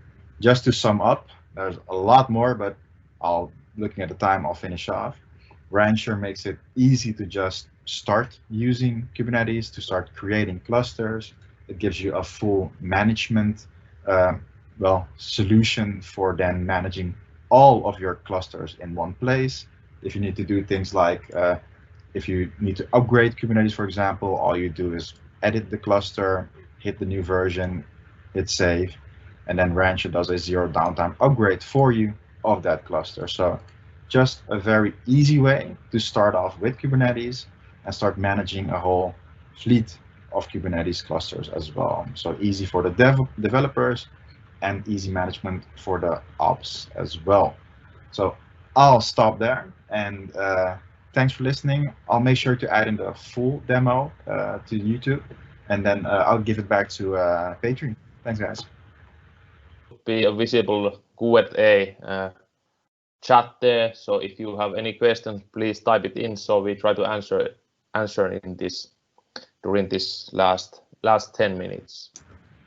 just to sum up, there's a lot more, but looking at the time, I'll finish off. Rancher makes it easy to just start using Kubernetes, to start creating clusters. It gives you a full management solution for then managing all of your clusters in one place. If you need to do things like, if you need to upgrade Kubernetes, for example, all you do is edit the cluster, hit the new version, hit save, and then Rancher does a zero downtime upgrade for you of that cluster. So just a very easy way to start off with Kubernetes and start managing a whole fleet of Kubernetes clusters as well. So easy for the developers and easy management for the ops as well. So I'll stop there, and thanks for listening. I'll make sure to add in the full demo to YouTube, and then I'll give it back to Patreon. Thanks, guys. Be a visible Q&A chat there. So if you have any questions, please type it in. So we try to answer in this during this last 10 minutes.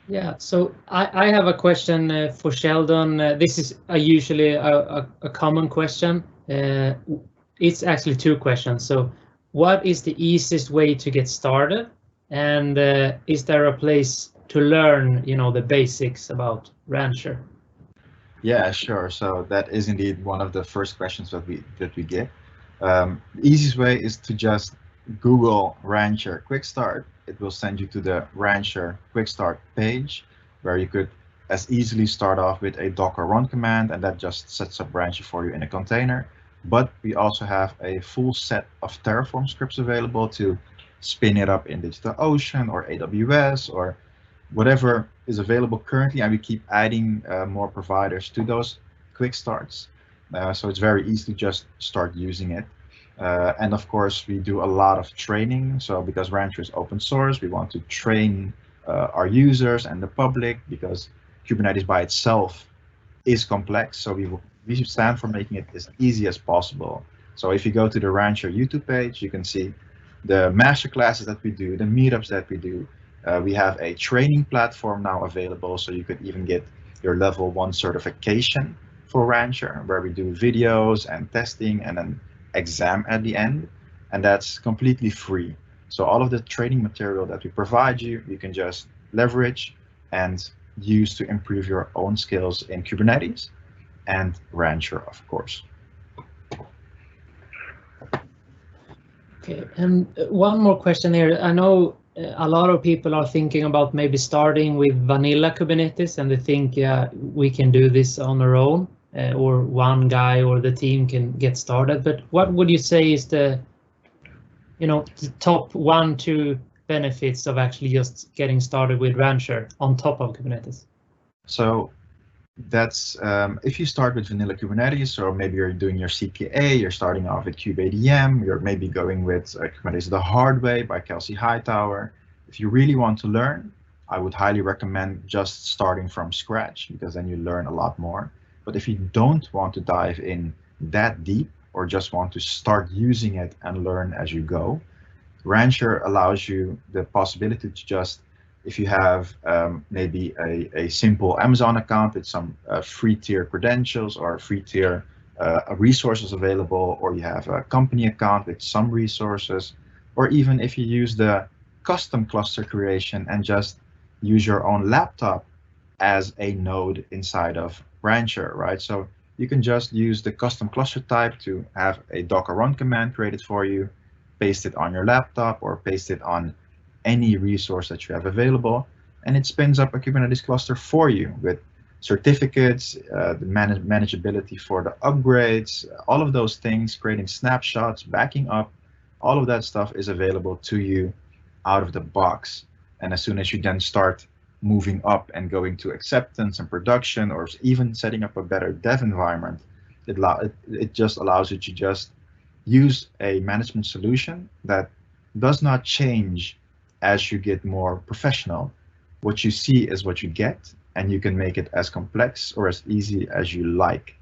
Yeah. So I have a question for Sheldon. This is usually a common question. It's actually two questions. So what is the easiest way to get started? And is there a place to learn, the basics about Rancher? Yeah, sure. So that is indeed one of the first questions that we get. The easiest way is to just Google Rancher Quick Start. It will send you to the Rancher Quick Start page, where you could as easily start off with a Docker run command, and that just sets up Rancher for you in a container. But we also have a full set of Terraform scripts available to spin it up in DigitalOcean or AWS or whatever is available currently, and we keep adding more providers to those quick starts. So it's very easy to just start using it. And of course, we do a lot of training. So because Rancher is open source, we want to train our users and the public, because Kubernetes by itself is complex. So we stand for making it as easy as possible. So if you go to the Rancher YouTube page, you can see the master classes that we do, the meetups that we do. We have a training platform now available, so you could even get your level 1 certification for Rancher, where we do videos and testing and an exam at the end, and that's completely free. So all of the training material that we provide you, you can just leverage and use to improve your own skills in Kubernetes and Rancher, of course. Okay, and one more question here. I know a lot of people are thinking about maybe starting with vanilla Kubernetes, and they think, yeah, we can do this on our own, or one guy or the team can get started. But what would you say is the top 1-2 benefits of actually just getting started with Rancher on top of Kubernetes? So that's if you start with vanilla Kubernetes, or maybe you're doing your CKA, you're starting off with kubeadm, you're maybe going with Kubernetes the hard way by Kelsey Hightower. If you really want to learn, I would highly recommend just starting from scratch, because then you learn a lot more. But if you don't want to dive in that deep, or just want to start using it and learn as you go, Rancher allows you the possibility to just, if you have maybe a simple Amazon account with some free tier credentials or free tier resources available, or you have a company account with some resources, or even if you use the custom cluster creation and just use your own laptop as a node inside of Rancher, right? So you can just use the custom cluster type to have a Docker run command created for you, paste it on your laptop, or paste it on any resource that you have available, and it spins up a Kubernetes cluster for you with certificates, the manageability for the upgrades, all of those things, creating snapshots, backing up, all of that stuff is available to you out of the box. And as soon as you then start moving up and going to acceptance and production, or even setting up a better dev environment, it just allows you to just use a management solution that does not change as you get more professional. What you see is what you get, and you can make it as complex or as easy as you like.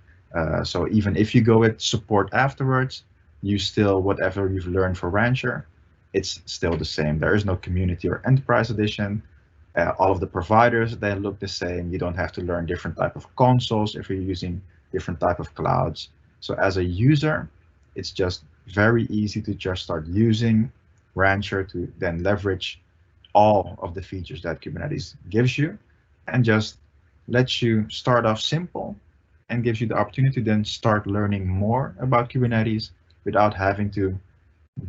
So even if you go with support afterwards, you still, whatever you've learned for Rancher, it's still the same. There is no community or enterprise edition. All of the providers, they look the same. You don't have to learn different type of consoles if you're using different type of clouds. So as a user, it's just very easy to just start using Rancher to then leverage all of the features that Kubernetes gives you, and just lets you start off simple and gives you the opportunity to then start learning more about Kubernetes without having to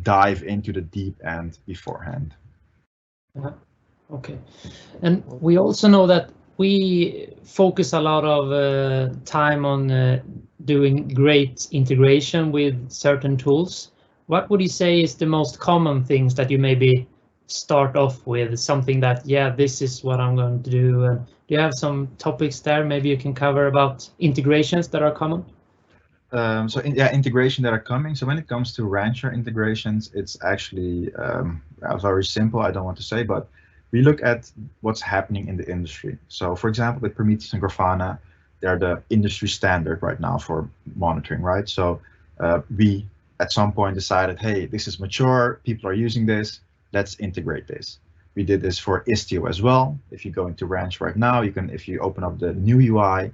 dive into the deep end beforehand. Okay, and we also know that we focus a lot of time on doing great integration with certain tools. What would you say is the most common things that you maybe start off with, something that, yeah, this is what I'm going to do? And do you have some topics there maybe you can cover about integrations that are common? Integration that are coming. So when it comes to Rancher integrations, it's actually very simple. I don't want to say, but we look at what's happening in the industry. So for example, with Prometheus and Grafana, they're the industry standard right now for monitoring, right? So we at some point decided, hey, this is mature, people are using this, let's integrate this. We did this for Istio as well. If you go into Ranch right now, you can, if you open up the new UI,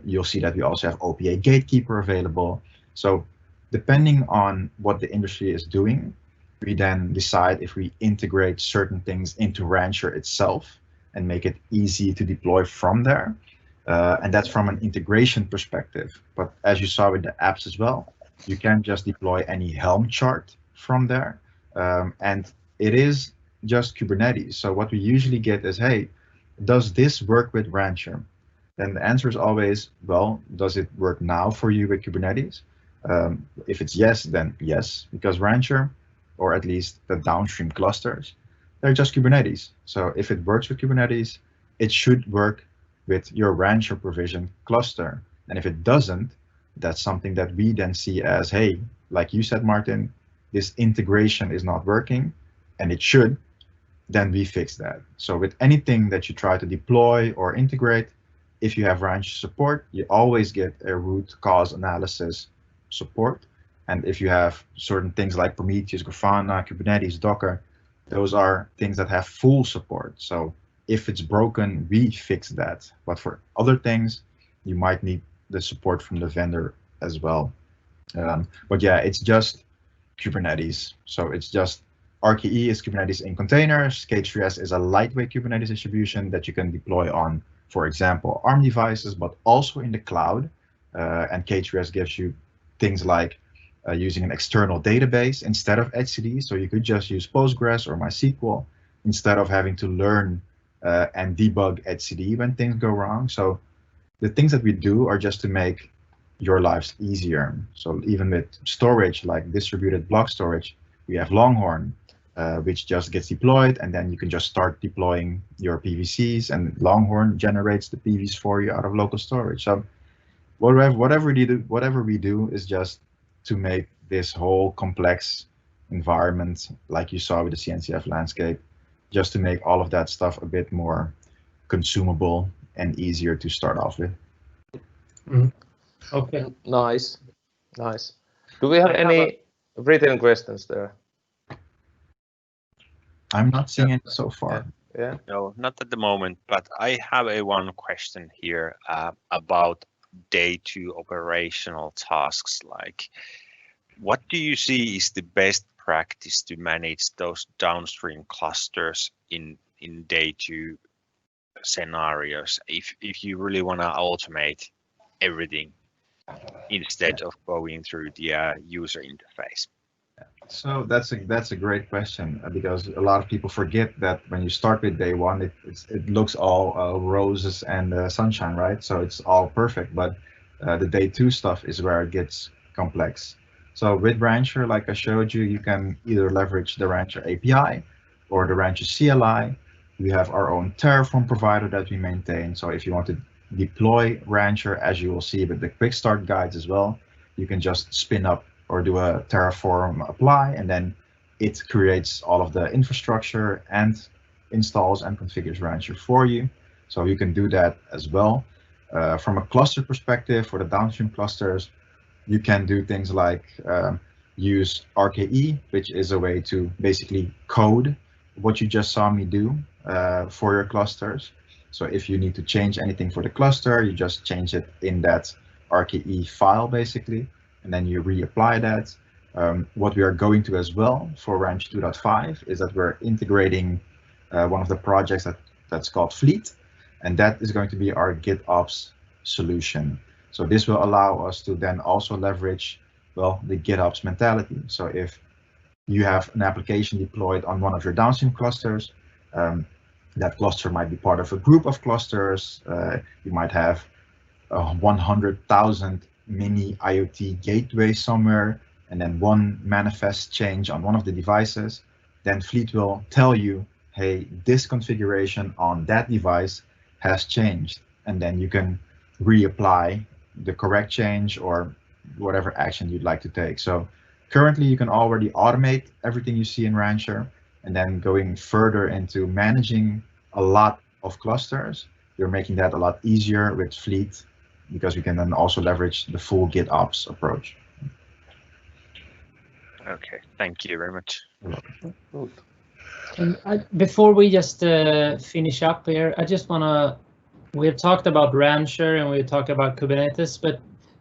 you'll see that we also have OPA Gatekeeper available. So depending on what the industry is doing, we then decide if we integrate certain things into Rancher itself, and make it easy to deploy from there. And that's from an integration perspective. But as you saw with the apps as well, you can just deploy any Helm chart from there. And it is just Kubernetes. So what we usually get is, hey, does this work with Rancher? Then the answer is always, well, does it work now for you with Kubernetes? If it's yes, then yes, because Rancher, or at least the downstream clusters, they're just Kubernetes. So if it works with Kubernetes, it should work with your Rancher provision cluster. And if it doesn't, that's something that we then see as, hey, like you said, Martin, this integration is not working, and it should, then we fix that. So with anything that you try to deploy or integrate, if you have Rancher support, you always get a root cause analysis support. And if you have certain things like Prometheus, Grafana, Kubernetes, Docker, those are things that have full support. So if it's broken, we fix that. But for other things, you might need the support from the vendor as well. But yeah, it's just Kubernetes. So it's just RKE is Kubernetes in containers. K3s is a lightweight Kubernetes distribution that you can deploy on, for example, ARM devices, but also in the cloud. And K3s gives you things like using an external database instead of etcd. So you could just use Postgres or MySQL instead of having to learn and debug etcd when things go wrong. So the things that we do are just to make your lives easier. So even with storage, like distributed block storage, we have Longhorn, which just gets deployed, and then you can just start deploying your PVCs, and Longhorn generates the PVs for you out of local storage. So whatever we do is just to make this whole complex environment, like you saw with the CNCF landscape, just to make all of that stuff a bit more consumable and easier to start off with. Okay. Nice. Do we have any written questions there? I'm not seeing it so far. Yeah. No, not at the moment, but I have one question here about day 2 operational tasks. Like, what do you see is the best practice to manage those downstream clusters in day 2 scenarios if you really want to automate everything instead of going through the user interface? So that's a great question, because a lot of people forget that when you start with day 1, it looks all roses and sunshine, right? So it's all perfect, but the day 2 stuff is where it gets complex. So with Rancher, like I showed you, you can either leverage the Rancher API or the Rancher CLI. We have our own Terraform provider that we maintain. So if you want to deploy Rancher, as you will see with the quick start guides as well, you can just spin up or do a Terraform apply, and then it creates all of the infrastructure and installs and configures Rancher for you. So you can do that as well. From a cluster perspective, for the downstream clusters, you can do things like use RKE, which is a way to basically code what you just saw me do for your clusters. So if you need to change anything for the cluster, you just change it in that RKE file, basically, and then you reapply that. What we are going to as well for Rancher 2.5 is that we're integrating one of the projects that's called Fleet, and that is going to be our GitOps solution. So this will allow us to then also leverage, well, the GitOps mentality. So if you have an application deployed on one of your downstream clusters, that cluster might be part of a group of clusters. You might have 100,000 mini IoT gateways somewhere, and then one manifest change on one of the devices. Then Fleet will tell you, hey, this configuration on that device has changed, and then you can reapply the correct change or whatever action you'd like to take. So currently you can already automate everything you see in Rancher, and then going further into managing a lot of clusters, you're making that a lot easier with Fleet, because we can then also leverage the full GitOps approach. Okay, thank you very much. Good. And before we just finish up here, I just want to, we've talked about Rancher and we've talked about Kubernetes, but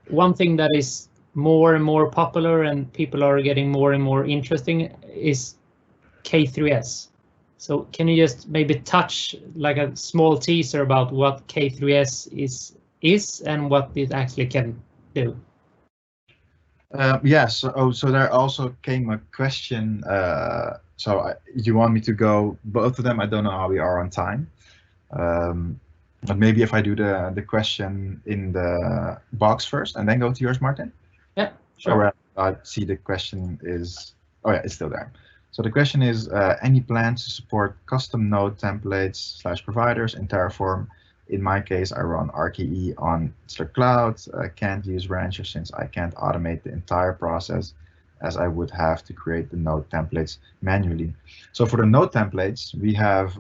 one thing that is more and more popular and people are getting more and more interesting is K3s. So can you just maybe touch like a small teaser about what K3S is and what it actually can do? Yes. So there also came a question. You want me to go both of them? I don't know how we are on time. But maybe if I do the question in the box first and then go to yours, Martin? Yeah, sure. Or I see the question is, oh yeah, it's still there. So the question is, any plans to support custom node templates / providers in Terraform? In my case, I run RKE on Cloud. I can't use Rancher since I can't automate the entire process as I would have to create the node templates manually. So for the node templates, we have,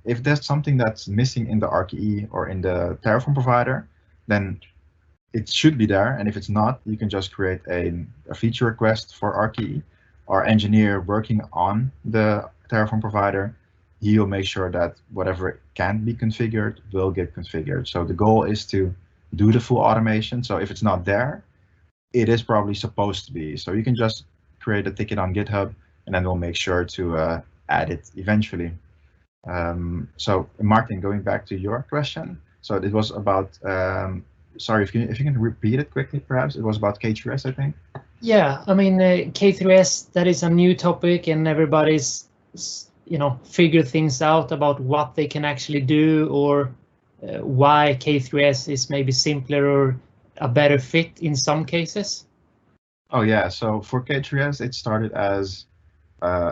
if there's something that's missing in the RKE or in the Terraform provider, then it should be there. And if it's not, you can just create a feature request for RKE. Our engineer working on the Terraform provider, he'll make sure that whatever can be configured will get configured. So the goal is to do the full automation. So if it's not there, it is probably supposed to be. So you can just create a ticket on GitHub, and then we'll make sure to add it eventually. So Martin, going back to your question. So it was about, sorry, if you can repeat it quickly, perhaps. It was about K3S, I think. Yeah, I mean, K3S, that is a new topic, and everybody's, figure things out about what they can actually do, or why K3S is maybe simpler or a better fit in some cases. Oh yeah, so for K3S, it started as,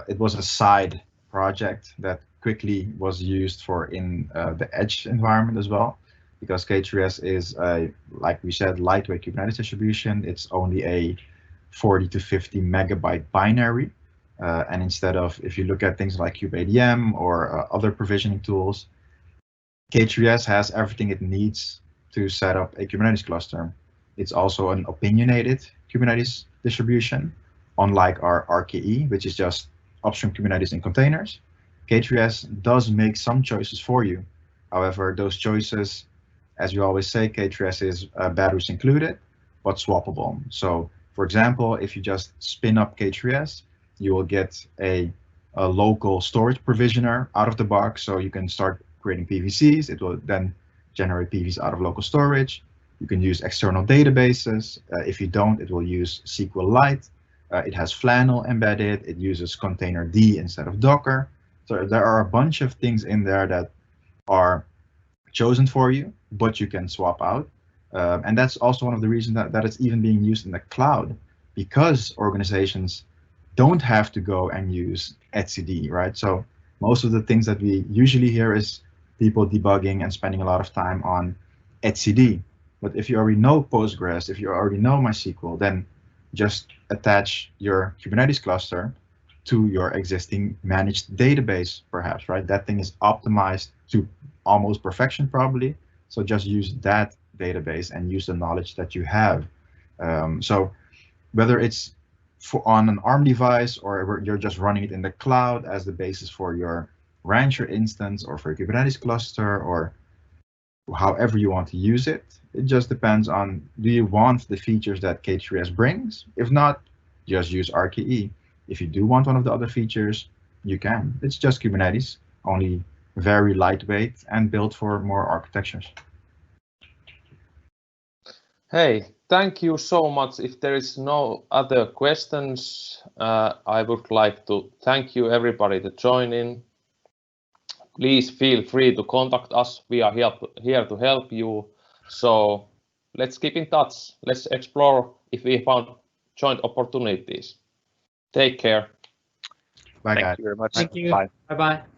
it was a side project that quickly was used for in the edge environment as well, because K3S is like we said, lightweight Kubernetes distribution. It's only a 40 to 50 megabyte binary. And instead of, if you look at things like kubeadm or other provisioning tools, K3S has everything it needs to set up a Kubernetes cluster. It's also an opinionated Kubernetes distribution, unlike our RKE, which is just upstream Kubernetes in containers. K3S does make some choices for you. However, those choices, as we always say, K3S is batteries included, but swappable. So for example, if you just spin up K3S, you will get a local storage provisioner out of the box. So you can start creating PVCs. It will then generate PVs out of local storage. You can use external databases. If you don't, it will use SQLite. It has Flannel embedded. It uses containerd instead of Docker. So there are a bunch of things in there that are chosen for you, but you can swap out. And that's also one of the reasons that it's even being used in the cloud, because organizations don't have to go and use etcd, right? So most of the things that we usually hear is people debugging and spending a lot of time on etcd. But if you already know Postgres, if you already know MySQL, then just attach your Kubernetes cluster to your existing managed database, perhaps, right? That thing is optimized to almost perfection, probably. So just use that database and use the knowledge that you have. So whether it's on an ARM device or you're just running it in the cloud as the basis for your Rancher instance or for your Kubernetes cluster, or however you want to use it, it just depends on, do you want the features that K3S brings? If not, just use RKE. If you do want one of the other features, you can. It's just Kubernetes, only very lightweight and built for more architectures. Hey, thank you so much. If there is no other questions, I would like to thank you everybody to join in. Please feel free to contact us. We are here to help you. So let's keep in touch. Let's explore if we found joint opportunities. Take care. Bye, guys. Thank you very much. Thank you. Bye. Bye-bye.